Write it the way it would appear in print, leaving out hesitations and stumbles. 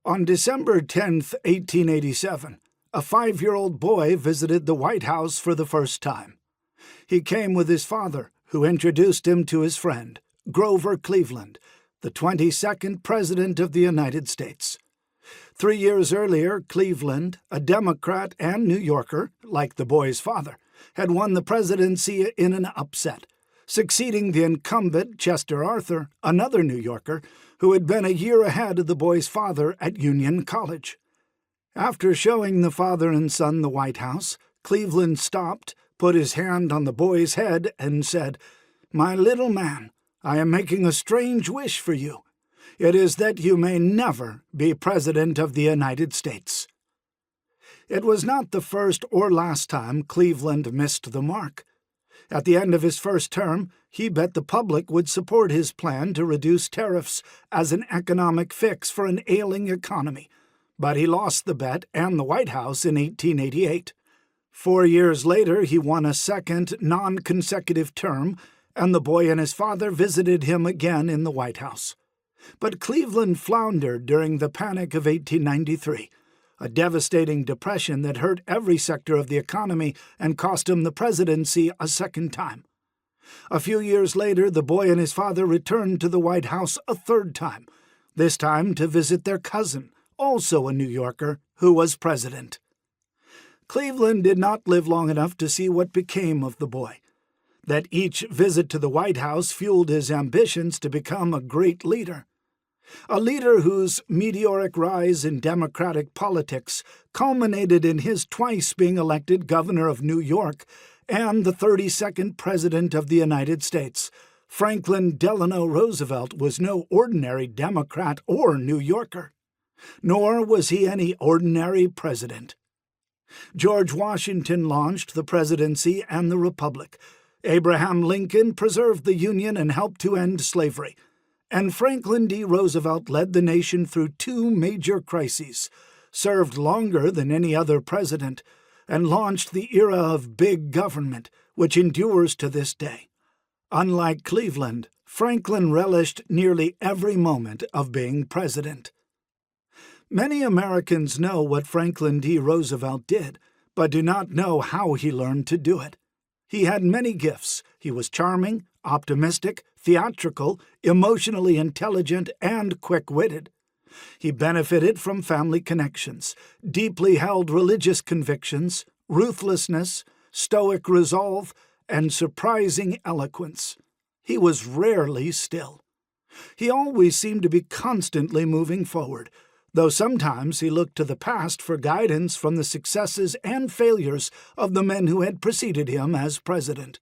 On December 10, 1887, a 5-year-old boy visited the White House for the first time. He came with his father, who introduced him to his friend, Grover Cleveland, the 22nd President of the United States. 3 years earlier, Cleveland, a Democrat and New Yorker, like the boy's father, had won the presidency in an upset, succeeding the incumbent Chester Arthur, another New Yorker, who had been a year ahead of the boy's father at Union College. After showing the father and son the White House, Cleveland stopped, put his hand on the boy's head, and said, "My little man, I am making a strange wish for you. It is that you may never be President of the United States." It was not the first or last time Cleveland missed the mark. At the end of his first term, he bet the public would support his plan to reduce tariffs as an economic fix for an ailing economy, but he lost the bet and the White House in 1888. 4 years later, he won a second, non-consecutive term, and the boy and his father visited him again in the White House. But Cleveland floundered during the Panic of 1893, a devastating depression that hurt every sector of the economy and cost him the presidency a second time. A few years later, the boy and his father returned to the White House a third time, this time to visit their cousin, also a New Yorker, who was president. Cleveland did not live long enough to see what became of the boy. That each visit to the White House fueled his ambitions to become a great leader. A leader whose meteoric rise in Democratic politics culminated in his twice being elected governor of New York and the 32nd President of the United States. Franklin Delano Roosevelt was no ordinary Democrat or New Yorker, nor was he any ordinary president. George Washington launched the presidency and the republic. Abraham Lincoln preserved the Union and helped to end slavery. And Franklin D. Roosevelt led the nation through 2 major crises, served longer than any other president, and launched the era of big government, which endures to this day. Unlike Cleveland, Franklin relished nearly every moment of being president. Many Americans know what Franklin D. Roosevelt did, but do not know how he learned to do it. He had many gifts. He was charming, optimistic, theatrical, emotionally intelligent, and quick-witted. He benefited from family connections, deeply held religious convictions, ruthlessness, stoic resolve, and surprising eloquence. He was rarely still. He always seemed to be constantly moving forward, though sometimes he looked to the past for guidance from the successes and failures of the men who had preceded him as president.